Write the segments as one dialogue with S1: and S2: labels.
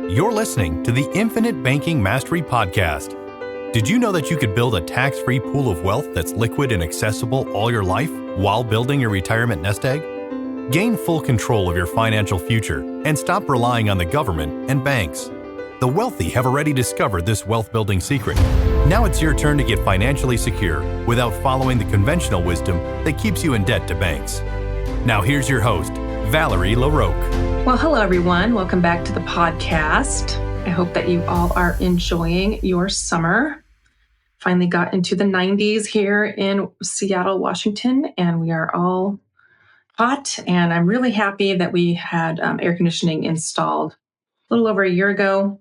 S1: You're listening to the Infinite Banking Mastery Podcast. Did you know that you could build a tax-free pool of wealth that's liquid and accessible all your life while building your retirement nest egg? Gain full control of your financial future and stop relying on the government and banks. The wealthy have already discovered this wealth-building secret. Now it's your turn to get financially secure without following the conventional wisdom that keeps you in debt to banks. Now here's your host, Valerie LaRocque.
S2: Well, hello, everyone. Welcome back to the podcast. I hope that you all are enjoying your summer. Finally got into the 90s here in Seattle, Washington, and we are all hot. And I'm really happy that we had air conditioning installed a little over a year ago.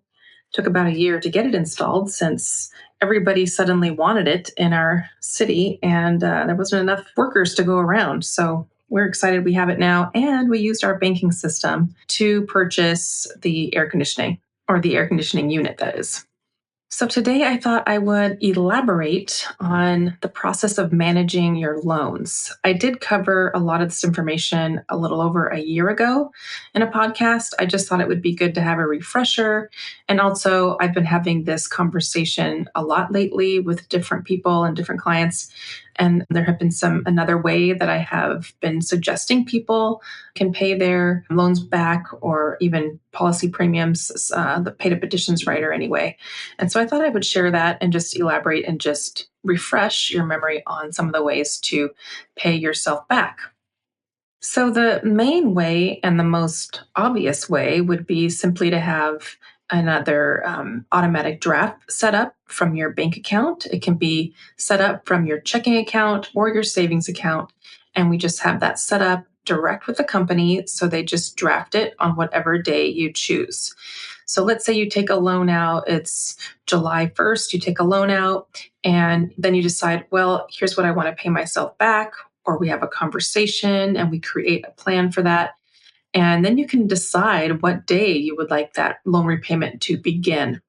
S2: Took about a year to get it installed since everybody suddenly wanted it in our city, and there wasn't enough workers to go around. So we're excited we have it now, and we used our banking system to purchase the air conditioning, or the air conditioning unit, that is. So today I thought I would elaborate on the process of managing your loans. I did cover a lot of this information a little over a year ago in a podcast. I just thought it would be good to have a refresher. And also, I've been having this conversation a lot lately with different people and different clients. And there have been another way that I have been suggesting people can pay their loans back, or even policy premiums, the paid-up additions rider anyway. And so I thought I would share that and just elaborate and just refresh your memory on some of the ways to pay yourself back. So the main way and the most obvious way would be simply to have another automatic draft set up from your bank account. It can be set up from your checking account or your savings account. And we just have that set up direct with the company, so they just draft it on whatever day you choose. So let's say you take a loan out, it's July 1st, you take a loan out, and then you decide, well, here's what I want to pay myself back, or we have a conversation and we create a plan for that. And then you can decide what day you would like that loan repayment to begin.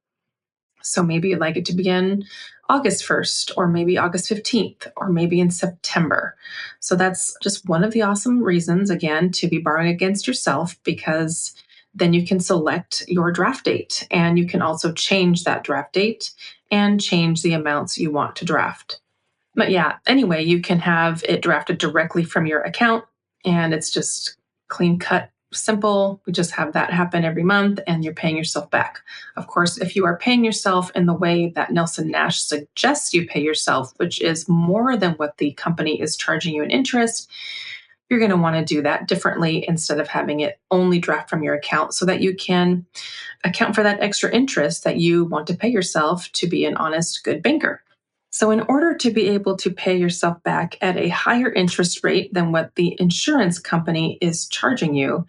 S2: So maybe you'd like it to begin August 1st, or maybe August 15th, or maybe in September. So that's just one of the awesome reasons, again, to be borrowing against yourself, because then you can select your draft date, and you can also change that draft date and change the amounts you want to draft. But yeah, anyway, you can have it drafted directly from your account, and it's just clean cut, simple. We just have that happen every month, and you're paying yourself back. Of course, if you are paying yourself in the way that Nelson Nash suggests you pay yourself, which is more than what the company is charging you in interest, you're going to want to do that differently instead of having it only draft from your account, so that you can account for that extra interest that you want to pay yourself to be an honest, good banker. So in order to be able to pay yourself back at a higher interest rate than what the insurance company is charging you,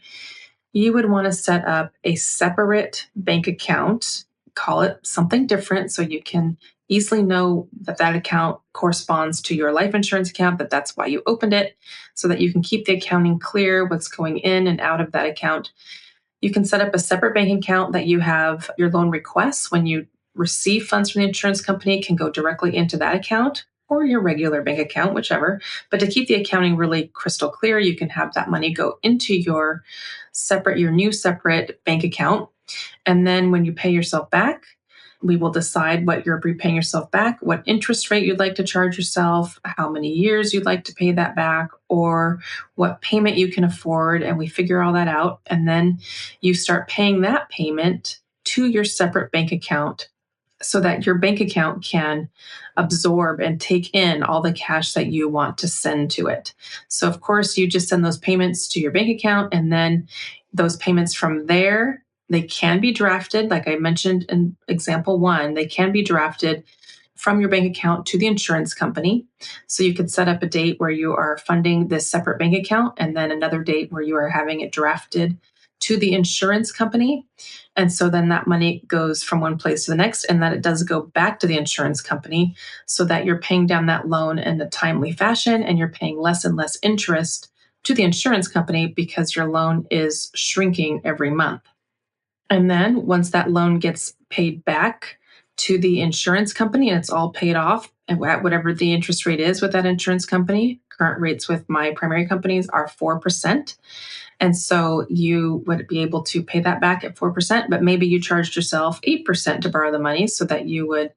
S2: you would want to set up a separate bank account, call it something different, so you can easily know that that account corresponds to your life insurance account, that that's why you opened it, so that you can keep the accounting clear, what's going in and out of that account. You can set up a separate bank account that you have your loan requests. When you receive funds from the insurance company, can go directly into that account, or your regular bank account, whichever. But to keep the accounting really crystal clear, you can have that money go into your new separate bank account. And then when you pay yourself back, we will decide what you're repaying yourself back, what interest rate you'd like to charge yourself, how many years you'd like to pay that back, or what payment you can afford. And we figure all that out. And then you start paying that payment to your separate bank account, so that your bank account can absorb and take in all the cash that you want to send to it. So of course, you just send those payments to your bank account, and then those payments from there, they can be drafted. Like I mentioned in example 1, they can be drafted from your bank account to the insurance company. So you could set up a date where you are funding this separate bank account, and then another date where you are having it drafted to the insurance company. And so then that money goes from one place to the next, and that it does go back to the insurance company, so that you're paying down that loan in a timely fashion, and you're paying less and less interest to the insurance company because your loan is shrinking every month. And then once that loan gets paid back to the insurance company and it's all paid off, at whatever the interest rate is with that insurance company. Current rates with my primary companies are 4%. And so you would be able to pay that back at 4%, but maybe you charged yourself 8% to borrow the money so that you would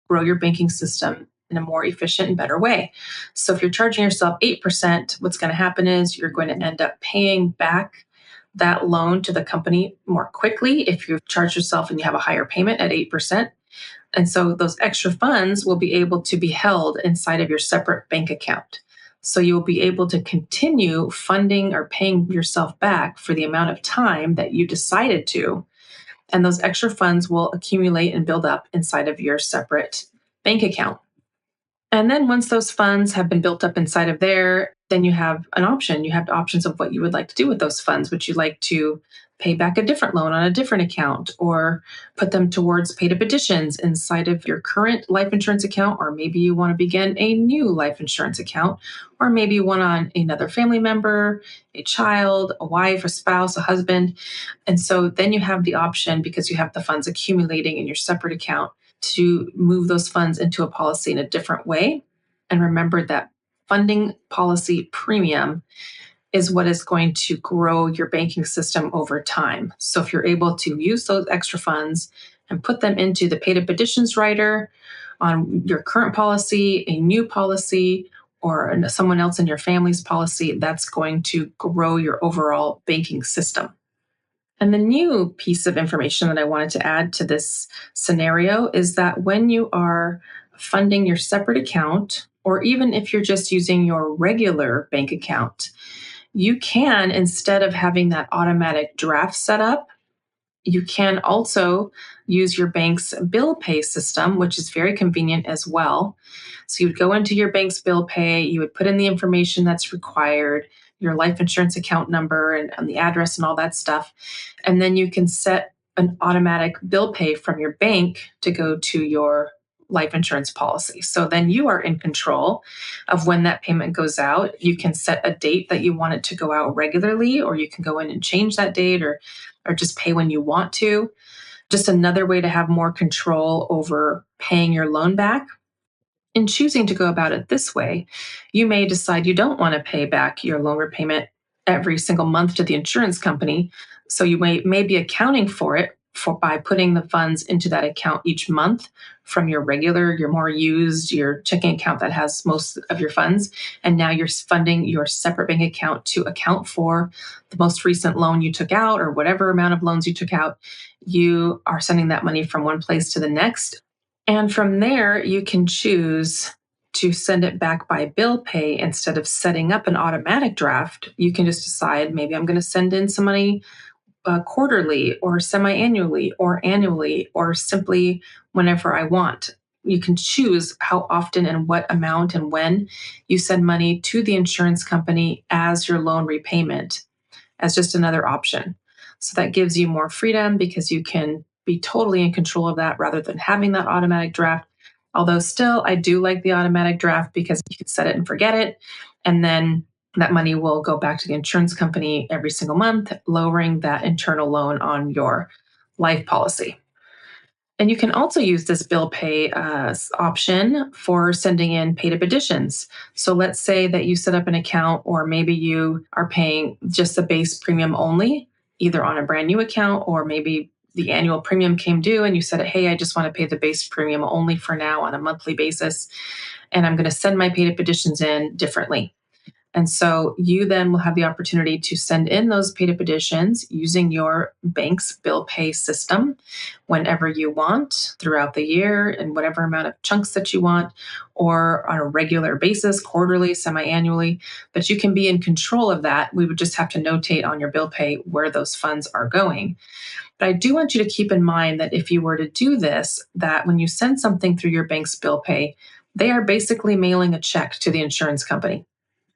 S2: grow your banking system in a more efficient and better way. So if you're charging yourself 8%, what's going to happen is you're going to end up paying back that loan to the company more quickly if you charge yourself and you have a higher payment at 8%. And so those extra funds will be able to be held inside of your separate bank account. So you will be able to continue funding or paying yourself back for the amount of time that you decided to. And those extra funds will accumulate and build up inside of your separate bank account. And then once those funds have been built up inside of there, then you have an option. You have options of what you would like to do with those funds. Would you like to pay back a different loan on a different account, or put them towards paid up additions inside of your current life insurance account? Or maybe you want to begin a new life insurance account, or maybe you want on another family member, a child, a wife, a spouse, a husband. And so then you have the option, because you have the funds accumulating in your separate account, to move those funds into a policy in a different way. And remember that funding policy premium is what is going to grow your banking system over time. So if you're able to use those extra funds and put them into the paid up additions rider on your current policy, a new policy, or someone else in your family's policy, that's going to grow your overall banking system. And the new piece of information that I wanted to add to this scenario is that when you are funding your separate account, or even if you're just using your regular bank account, you can, instead of having that automatic draft set up, you can also use your bank's bill pay system, which is very convenient as well. So you would go into your bank's bill pay, you would put in the information that's required, your life insurance account number and the address and all that stuff. And then you can set an automatic bill pay from your bank to go to your life insurance policy. So then you are in control of when that payment goes out. You can set a date that you want it to go out regularly, or you can go in and change that date, or just pay when you want to. Just another way to have more control over paying your loan back. In choosing to go about it this way, you may decide you don't want to pay back your loan repayment every single month to the insurance company. So you may be accounting for it by putting the funds into that account each month from your more used, your checking account that has most of your funds. And now you're funding your separate bank account to account for the most recent loan you took out, or whatever amount of loans you took out. You are sending that money from one place to the next. And from there, you can choose to send it back by bill pay instead of setting up an automatic draft. You can just decide, maybe I'm going to send in some money quarterly or semi-annually or annually, or simply whenever I want. You can choose how often and what amount and when you send money to the insurance company as your loan repayment, as just another option. So that gives you more freedom, because you can be totally in control of that rather than having that automatic draft. Although still, I do like the automatic draft, because you can set it and forget it. And then that money will go back to the insurance company every single month, lowering that internal loan on your life policy. And you can also use this bill pay option for sending in paid up additions. So let's say that you set up an account, or maybe you are paying just the base premium only, either on a brand new account, or maybe the annual premium came due and you said, hey, I just want to pay the base premium only for now on a monthly basis, and I'm going to send my paid up additions in differently. And so you then will have the opportunity to send in those paid up additions using your bank's bill pay system whenever you want throughout the year, in whatever amount of chunks that you want, or on a regular basis, quarterly, semi-annually. But you can be in control of that. We would just have to notate on your bill pay where those funds are going. But I do want you to keep in mind that if you were to do this, that when you send something through your bank's bill pay, they are basically mailing a check to the insurance company.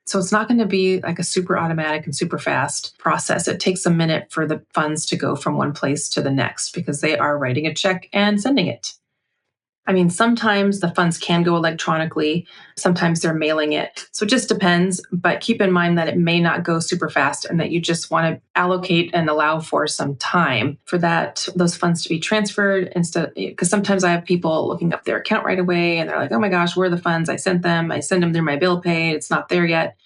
S2: So it's not going to be like a super automatic and super fast process. It takes a minute for the funds to go from one place to the next, because they are writing a check and sending it. I mean, sometimes the funds can go electronically, sometimes they're mailing it. So it just depends, but keep in mind that it may not go super fast and that you just want to allocate and allow for some time for those funds to be transferred instead, because sometimes I have people looking up their account right away and they're like, oh my gosh, where are the funds? I send them through my bill pay. It's not there yet.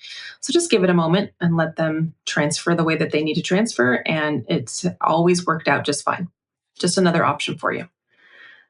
S2: So just give it a moment and let them transfer the way that they need to transfer. And it's always worked out just fine. Just another option for you.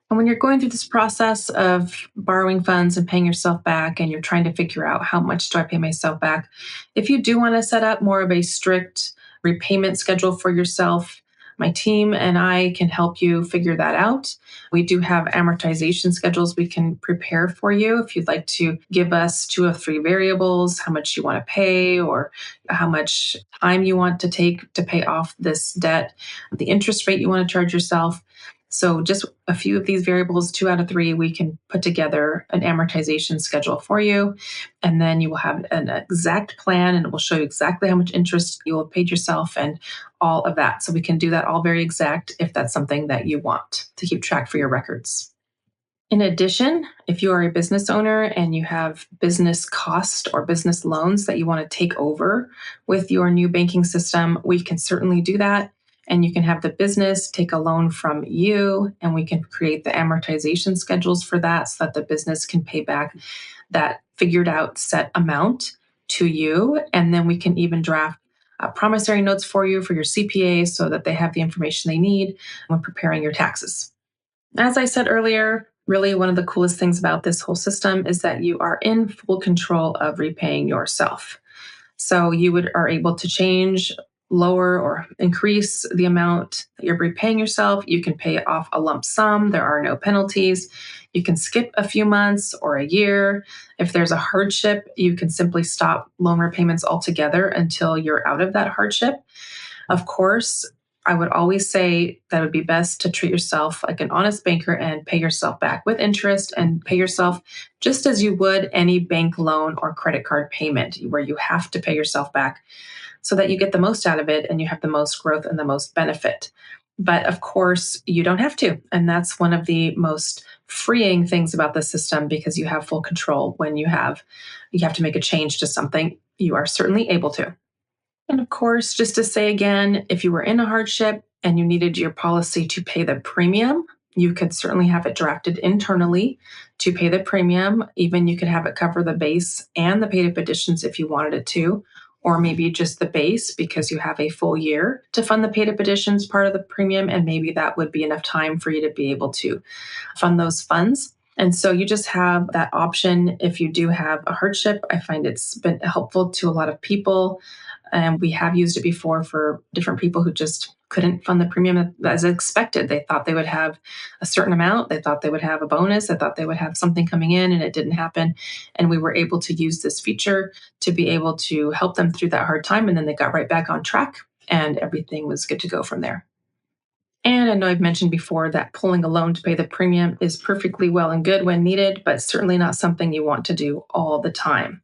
S2: And when you're going through this process of borrowing funds and paying yourself back, and you're trying to figure out how much do I pay myself back, if you do want to set up more of a strict repayment schedule for yourself, my team and I can help you figure that out. We do have amortization schedules we can prepare for you if you'd like to give us 2 of 3 variables, how much you want to pay or how much time you want to take to pay off this debt, the interest rate you want to charge yourself. So just a few of these variables, 2 out of 3, we can put together an amortization schedule for you. And then you will have an exact plan and it will show you exactly how much interest you will have paid yourself and all of that. So we can do that all very exact if that's something that you want to keep track for your records. In addition, if you are a business owner and you have business cost or business loans that you want to take over with your new banking system, we can certainly do that. And you can have the business take a loan from you, and we can create the amortization schedules for that so that the business can pay back that figured out set amount to you. And then we can even draft promissory notes for you for your CPA so that they have the information they need when preparing your taxes. As I said earlier, really one of the coolest things about this whole system is that you are in full control of repaying yourself. So you are able to change, lower, or increase the amount that you're repaying yourself. You can pay off a lump sum. There are no penalties. You can skip a few months or a year. If there's a hardship, you can simply stop loan repayments altogether until you're out of that hardship. Of course, I would always say that it would be best to treat yourself like an honest banker and pay yourself back with interest and pay yourself just as you would any bank loan or credit card payment where you have to pay yourself back so that you get the most out of it and you have the most growth and the most benefit. But of course, you don't have to. And that's one of the most freeing things about the system because you have full control when you have to make a change to something. You are certainly able to. And of course, just to say again, if you were in a hardship and you needed your policy to pay the premium, you could certainly have it drafted internally to pay the premium. Even you could have it cover the base and the paid up additions if you wanted it to, or maybe just the base because you have a full year to fund the paid up additions part of the premium. And maybe that would be enough time for you to be able to fund those funds. And so you just have that option if you do have a hardship. I find it's been helpful to a lot of people. And we have used it before for different people who just couldn't fund the premium as expected. They thought they would have a certain amount. They thought they would have a bonus. They thought they would have something coming in, and it didn't happen. And we were able to use this feature to be able to help them through that hard time. And then they got right back on track, and everything was good to go from there. And I know I've mentioned before that pulling a loan to pay the premium is perfectly well and good when needed, but certainly not something you want to do all the time.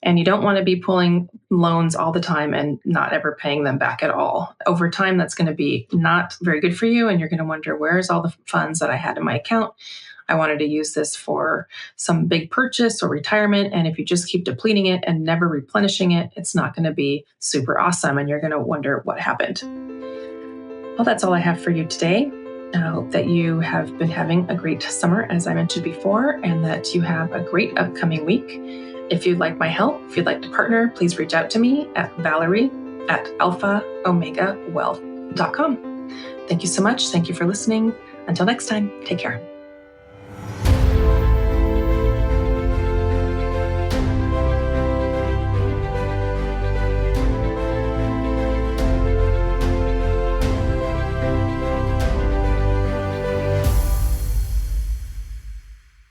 S2: And you don't want to be pulling loans all the time and not ever paying them back at all. Over time, that's going to be not very good for you. And you're going to wonder, where's all the funds that I had in my account? I wanted to use this for some big purchase or retirement. And if you just keep depleting it and never replenishing it, it's not going to be super awesome. And you're going to wonder what happened. Well, that's all I have for you today. I hope that you have been having a great summer, as I mentioned before, and that you have a great upcoming week. If you'd like my help, if you'd like to partner, please reach out to me at Valerie@alphaomegawealth.com. Thank you so much. Thank you for listening. Until next time, take care.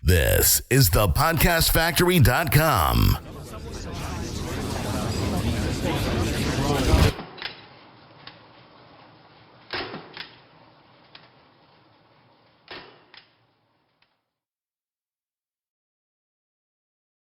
S3: This is thepodcastfactory.com.